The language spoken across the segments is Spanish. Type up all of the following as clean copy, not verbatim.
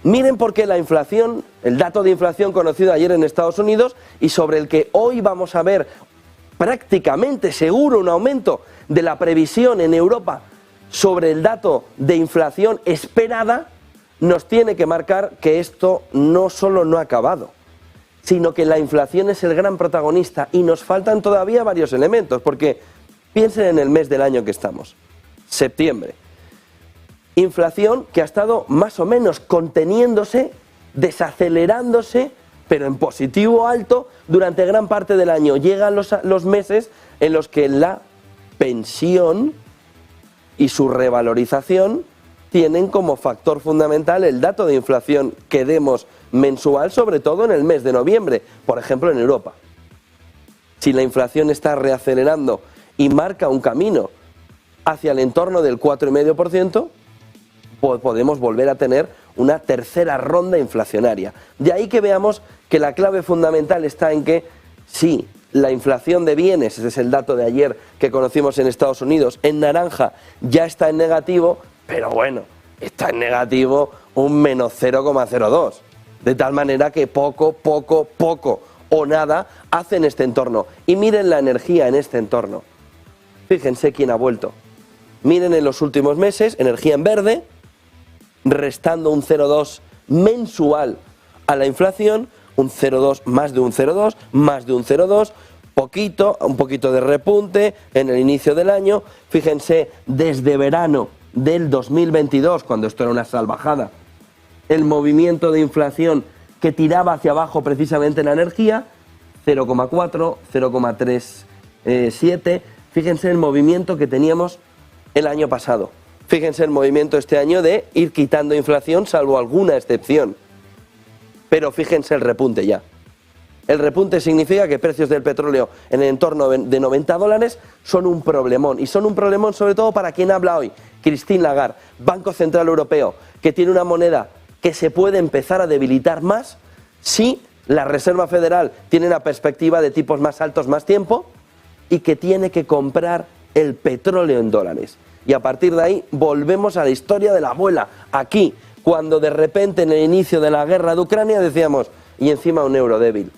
Miren por qué la inflación, el dato de inflación conocido ayer en Estados Unidos y sobre el que hoy vamos a ver prácticamente seguro un aumento de la previsión en Europa sobre el dato de inflación esperada, nos tiene que marcar que esto no solo no ha acabado, sino que la inflación es el gran protagonista y nos faltan todavía varios elementos, porque piensen en el mes del año que estamos, septiembre. Inflación que ha estado más o menos conteniéndose, desacelerándose, pero en positivo alto durante gran parte del año. Llegan los meses en los que la pensión y su revalorización tienen como factor fundamental el dato de inflación que demos mensual, sobre todo en el mes de noviembre, por ejemplo en Europa. Si la inflación está reacelerando y marca un camino hacia el entorno del 4,5%, podemos volver a tener una tercera ronda inflacionaria. De ahí que veamos que la clave fundamental está en que sí, la inflación de bienes, ese es el dato de ayer que conocimos en Estados Unidos, en naranja ya está en negativo, pero bueno, está en negativo un menos 0,02. De tal manera que poco o nada hace en este entorno. Y miren la energía en este entorno. Fíjense quién ha vuelto. Miren en los últimos meses, energía en verde, restando un 0,2 mensual a la inflación, un 0,2, más de un 0,2, más de un 0,2, un poquito de repunte en el inicio del año. Fíjense, desde verano del 2022, cuando esto era una salvajada, el movimiento de inflación que tiraba hacia abajo precisamente la energía, 0,4, 0,37, fíjense el movimiento que teníamos el año pasado. Fíjense el movimiento este año de ir quitando inflación, salvo alguna excepción. Pero fíjense el repunte ya. El repunte significa que precios del petróleo en el entorno de $90 son un problemón. Y son un problemón sobre todo para quien habla hoy. Christine Lagarde, Banco Central Europeo, que tiene una moneda que se puede empezar a debilitar más si la Reserva Federal tiene una perspectiva de tipos más altos más tiempo y que tiene que comprar el petróleo en dólares. Y a partir de ahí volvemos a la historia de la abuela. Aquí, cuando de repente en el inicio de la guerra de Ucrania decíamos, y encima un euro débil.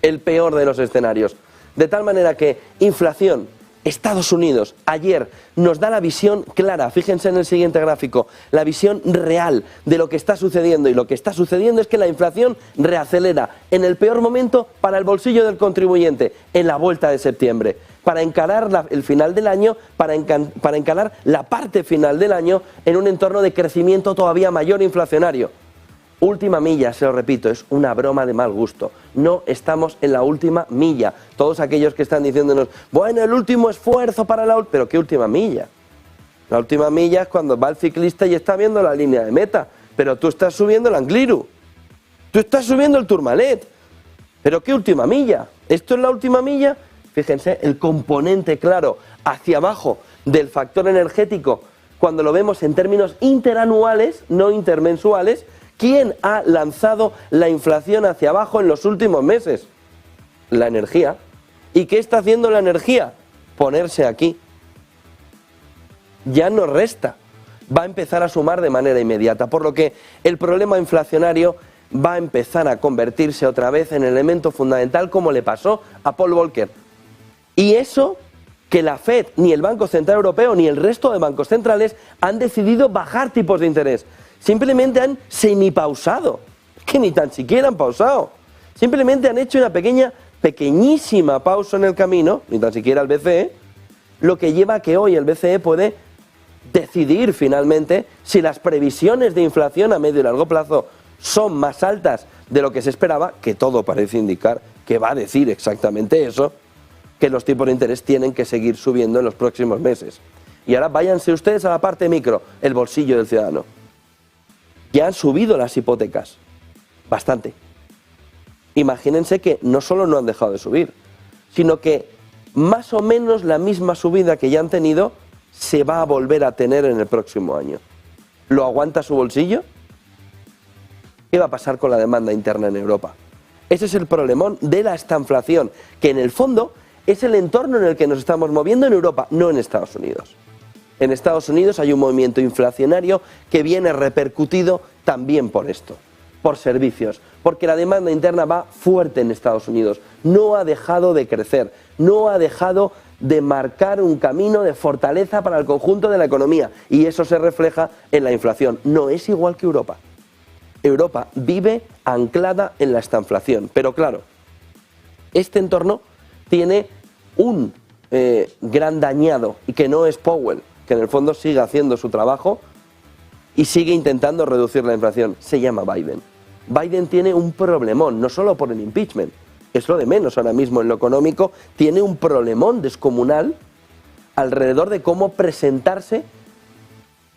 El peor de los escenarios. De tal manera que inflación, Estados Unidos, ayer nos da la visión clara, fíjense en el siguiente gráfico, la visión real de lo que está sucediendo. Y lo que está sucediendo es que la inflación reacelera en el peor momento para el bolsillo del contribuyente, en la vuelta de septiembre. Para encarar el final del año, para encarar la parte final del año en un entorno de crecimiento todavía mayor inflacionario. Última milla, se lo repito, es una broma de mal gusto. No estamos en la última milla. Todos aquellos que están diciéndonos, bueno, el último esfuerzo para la... ¿Pero qué última milla? La última milla es cuando va el ciclista y está viendo la línea de meta. Pero tú estás subiendo el Angliru. Tú estás subiendo el Tourmalet. ¿Pero qué última milla? ¿Esto es la última milla? Fíjense, el componente claro hacia abajo del factor energético, cuando lo vemos en términos interanuales, no intermensuales, ¿quién ha lanzado la inflación hacia abajo en los últimos meses? La energía. ¿Y qué está haciendo la energía? Ponerse aquí. Ya no resta. Va a empezar a sumar de manera inmediata, por lo que el problema inflacionario va a empezar a convertirse otra vez en elemento fundamental, como le pasó a Paul Volcker. Y eso que la FED, ni el Banco Central Europeo, ni el resto de bancos centrales han decidido bajar tipos de interés. Simplemente han semipausado, que ni tan siquiera han pausado. Simplemente han hecho una pequeñísima pausa en el camino, ni tan siquiera el BCE, lo que lleva a que hoy el BCE puede decidir finalmente si las previsiones de inflación a medio y largo plazo son más altas de lo que se esperaba, que todo parece indicar que va a decir exactamente eso, que los tipos de interés tienen que seguir subiendo en los próximos meses. Y ahora váyanse ustedes a la parte micro, el bolsillo del ciudadano. Ya han subido las hipotecas, bastante. Imagínense que no solo no han dejado de subir, sino que más o menos la misma subida que ya han tenido se va a volver a tener en el próximo año. ¿Lo aguanta su bolsillo? ¿Qué va a pasar con la demanda interna en Europa? Ese es el problemón de la estanflación, que en el fondo es el entorno en el que nos estamos moviendo en Europa, no en Estados Unidos. En Estados Unidos hay un movimiento inflacionario que viene repercutido también por esto, por servicios, porque la demanda interna va fuerte en Estados Unidos, no ha dejado de crecer, no ha dejado de marcar un camino de fortaleza para el conjunto de la economía, y eso se refleja en la inflación. No es igual que Europa. Europa vive anclada en la estanflación, pero claro, este entorno tiene un gran dañado, y que no es Powell, que en el fondo sigue haciendo su trabajo y sigue intentando reducir la inflación. Se llama Biden. Biden tiene un problemón, no solo por el impeachment, es lo de menos ahora mismo en lo económico, tiene un problemón descomunal alrededor de cómo presentarse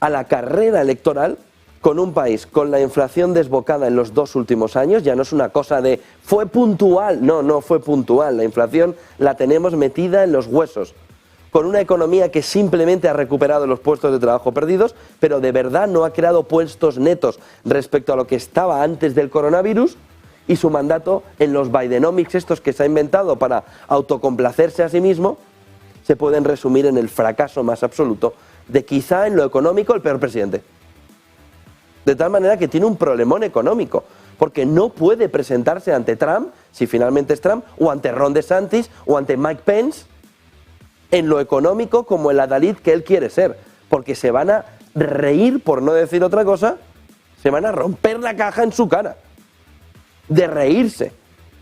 a la carrera electoral con un país con la inflación desbocada en los 2 últimos años. Ya no es una cosa de fue puntual, no fue puntual, la inflación la tenemos metida en los huesos, con una economía que simplemente ha recuperado los puestos de trabajo perdidos, pero de verdad no ha creado puestos netos respecto a lo que estaba antes del coronavirus, y su mandato en los Bidenomics estos que se ha inventado para autocomplacerse a sí mismo, se pueden resumir en el fracaso más absoluto de quizá en lo económico el peor presidente. De tal manera que tiene un problemón económico, porque no puede presentarse ante Trump, si finalmente es Trump, o ante Ron DeSantis, o ante Mike Pence, en lo económico como el adalid que él quiere ser, porque se van a reír, por no decir otra cosa, se van a romper la caja en su cara, de reírse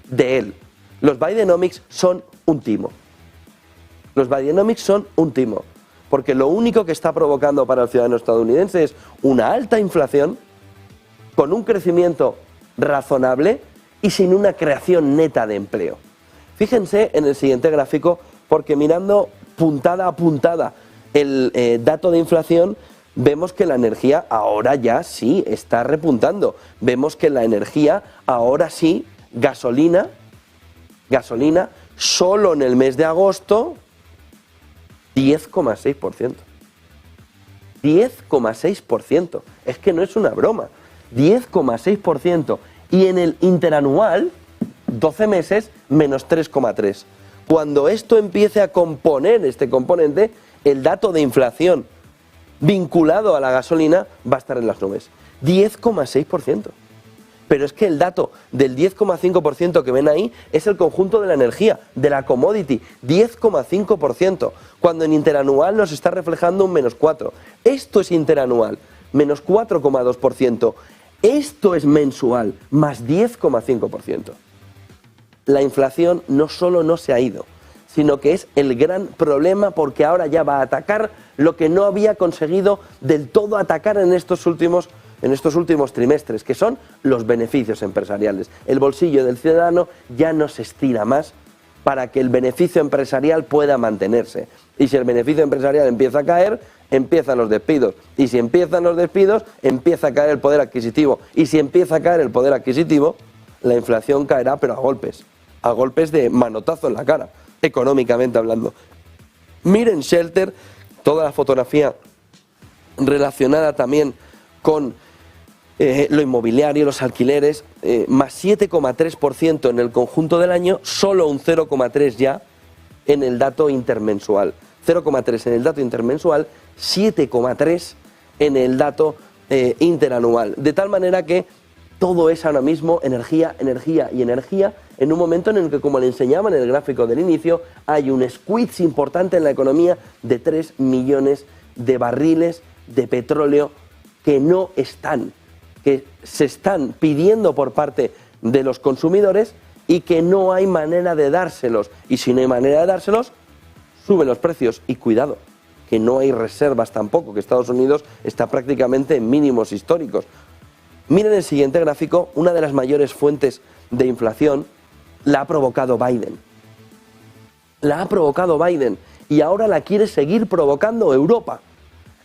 de él. Los Bidenomics son un timo. Los Bidenomics son un timo. Porque lo único que está provocando para el ciudadano estadounidense es una alta inflación, con un crecimiento razonable y sin una creación neta de empleo. Fíjense en el siguiente gráfico, porque mirando puntada a puntada el dato de inflación, vemos que la energía ahora ya sí está repuntando. Vemos que la energía ahora sí, gasolina, solo en el mes de agosto, 10,6%. 10,6%. Es que no es una broma. 10,6%. Y en el interanual, 12 meses, menos 3,3%. Cuando esto empiece a componer este componente, el dato de inflación vinculado a la gasolina va a estar en las nubes. 10,6%. Pero es que el dato del 10,5% que ven ahí es el conjunto de la energía, de la commodity, 10,5%, cuando en interanual nos está reflejando un menos 4%. Esto es interanual, menos 4,2%. Esto es mensual, más 10,5%. La inflación no solo no se ha ido, sino que es el gran problema, porque ahora ya va a atacar lo que no había conseguido del todo atacar en estos últimos trimestres, que son los beneficios empresariales. El bolsillo del ciudadano ya no se estira más para que el beneficio empresarial pueda mantenerse. Y si el beneficio empresarial empieza a caer, empiezan los despidos. Y si empiezan los despidos, empieza a caer el poder adquisitivo. Y si empieza a caer el poder adquisitivo, la inflación caerá, pero a golpes de manotazo en la cara, económicamente hablando. Miren Shelter, toda la fotografía relacionada también con lo inmobiliario, los alquileres, más 7,3% en el conjunto del año, solo un 0,3% ya en el dato intermensual. 0,3% en el dato intermensual, 7,3% en el dato interanual. De tal manera que todo es ahora mismo energía, energía y energía, en un momento en el que, como le enseñaba en el gráfico del inicio, hay un squeeze importante en la economía de 3 millones de barriles de petróleo que no están, que se están pidiendo por parte de los consumidores y que no hay manera de dárselos. Y si no hay manera de dárselos, suben los precios. Y cuidado, que no hay reservas tampoco, que Estados Unidos está prácticamente en mínimos históricos. Miren el siguiente gráfico, una de las mayores fuentes de inflación la ha provocado Biden. La ha provocado Biden y ahora la quiere seguir provocando Europa,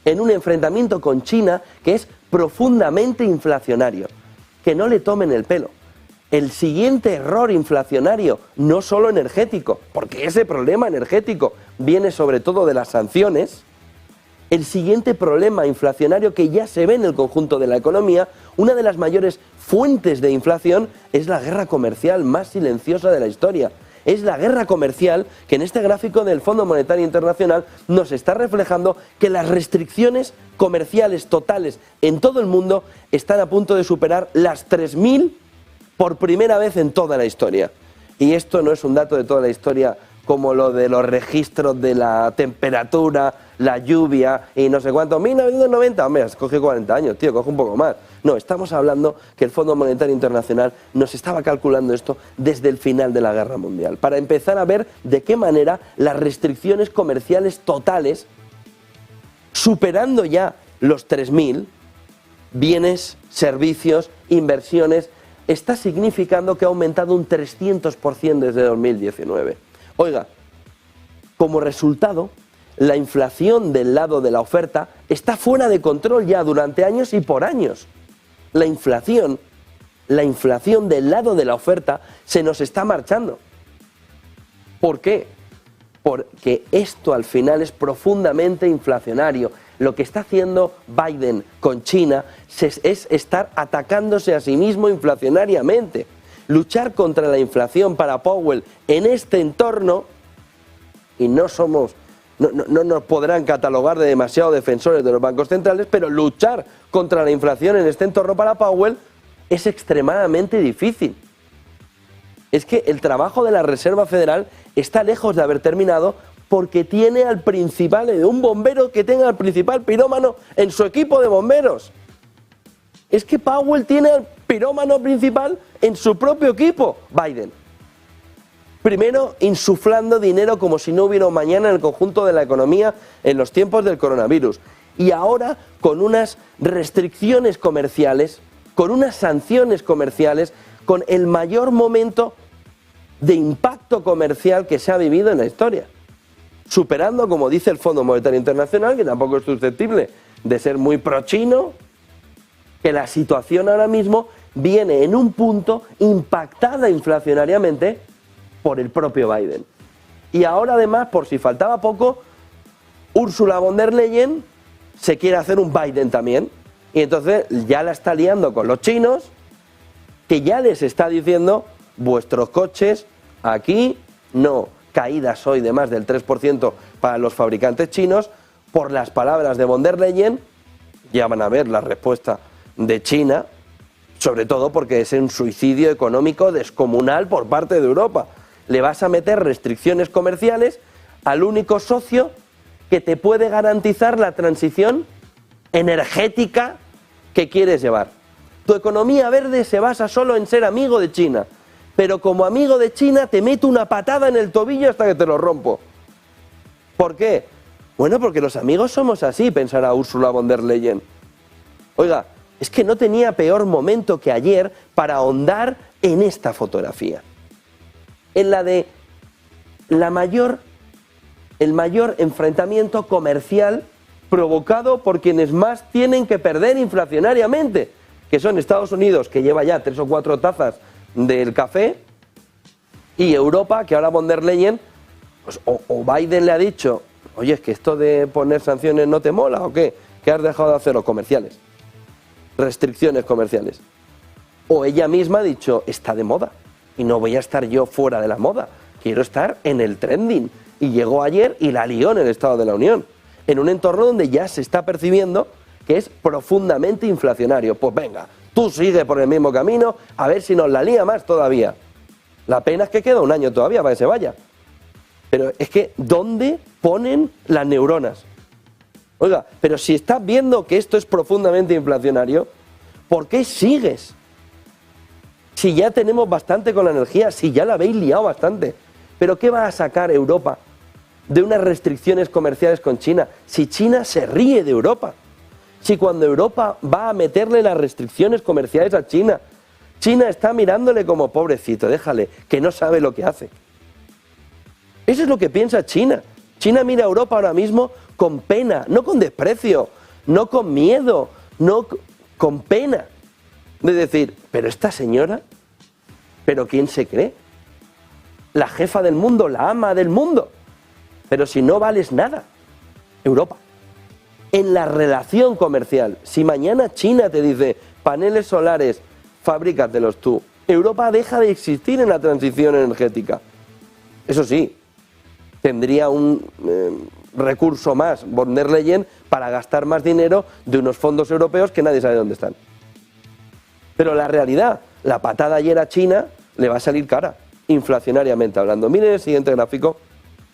en un enfrentamiento con China que es profundamente inflacionario. Que no le tomen el pelo. El siguiente error inflacionario, no solo energético, porque ese problema energético viene sobre todo de las sanciones, el siguiente problema inflacionario que ya se ve en el conjunto de la economía, una de las mayores fuentes de inflación es la guerra comercial más silenciosa de la historia. es la guerra comercial que en este gráfico del Fondo Monetario Internacional nos está reflejando que las restricciones comerciales totales en todo el mundo están a punto de superar las 3.000 por primera vez en toda la historia. Y esto no es un dato de toda la historia como lo de los registros de la temperatura, la lluvia y no sé cuánto. 1990, hombre, coge 40 años, tío, coge un poco más. No, estamos hablando que el Fondo Monetario Internacional nos estaba calculando esto desde el final de la Guerra Mundial, para empezar a ver de qué manera las restricciones comerciales totales, superando ya los 3.000, bienes, servicios, inversiones, está significando que ha aumentado un 300% desde 2019. Oiga, como resultado, la inflación del lado de la oferta está fuera de control ya durante años y por años. La inflación del lado de la oferta se nos está marchando. ¿Por qué? Porque esto al final es profundamente inflacionario. Lo que está haciendo Biden con China es estar atacándose a sí mismo inflacionariamente. Luchar contra la inflación para Powell en este entorno, y no nos podrán catalogar de demasiado defensores de los bancos centrales, pero luchar contra la inflación en este entorno para Powell es extremadamente difícil. Es que el trabajo de la Reserva Federal está lejos de haber terminado porque tiene al principal, un bombero que tenga al principal pirómano en su equipo de bomberos. Es que Powell tiene al pirómano principal en su propio equipo, Biden. Primero, insuflando dinero como si no hubiera un mañana en el conjunto de la economía en los tiempos del coronavirus. Y ahora con unas restricciones comerciales, con unas sanciones comerciales, con el mayor momento de impacto comercial que se ha vivido en la historia. Superando, como dice el Fondo Monetario Internacional, que tampoco es susceptible de ser muy pro-chino, que la situación ahora mismo viene en un punto impactada inflacionariamente por el propio Biden. Y ahora además, por si faltaba poco, Ursula von der Leyen se quiere hacer un Biden también. Y entonces ya la está liando con los chinos, que ya les está diciendo, vuestros coches aquí no. Caídas hoy de más del 3% para los fabricantes chinos. Por las palabras de von der Leyen, ya van a ver la respuesta de China, sobre todo porque es un suicidio económico descomunal por parte de Europa. Le vas a meter restricciones comerciales al único socio que te puede garantizar la transición energética que quieres llevar. Tu economía verde se basa solo en ser amigo de China, pero como amigo de China te meto una patada en el tobillo hasta que te lo rompo. ¿Por qué? Bueno, porque los amigos somos así, pensará Ursula von der Leyen. Oiga, es que no tenía peor momento que ayer para ahondar en esta fotografía. En la de el mayor enfrentamiento comercial provocado por quienes más tienen que perder inflacionariamente, que son Estados Unidos, que lleva ya 3 o 4 tazas del café, y Europa, que ahora von der Leyen, pues, o Biden le ha dicho, oye, es que esto de poner sanciones no te mola, ¿o qué? ¿Qué has dejado de hacer? O comerciales, restricciones comerciales. O ella misma ha dicho, está de moda, y no voy a estar yo fuera de la moda, quiero estar en el trending. Y llegó ayer y la lió en el Estado de la Unión, en un entorno donde ya se está percibiendo que es profundamente inflacionario. Pues venga, tú sigue por el mismo camino, a ver si nos la lía más todavía. La pena es que queda un año todavía para que se vaya. Pero es que, ¿dónde ponen las neuronas? Oiga, pero si estás viendo que esto es profundamente inflacionario, ¿por qué sigues? Si ya tenemos bastante con la energía, si ya la habéis liado bastante. ¿Pero qué va a sacar Europa de unas restricciones comerciales con China? Si China se ríe de Europa. Si cuando Europa va a meterle las restricciones comerciales a China, China está mirándole como pobrecito, déjale, que no sabe lo que hace. Eso es lo que piensa China. China mira a Europa ahora mismo con pena, no con desprecio, no con miedo, no con pena. De decir, pero esta señora, ¿pero quién se cree? La jefa del mundo, la ama del mundo. Pero si no vales nada, Europa. En la relación comercial, si mañana China te dice paneles solares, fabrícatelos tú, Europa deja de existir en la transición energética. Eso sí, tendría un recurso más von der Leyen para gastar más dinero de unos fondos europeos que nadie sabe dónde están. Pero la realidad, la patada ayer a China le va a salir cara, inflacionariamente hablando. Miren el siguiente gráfico.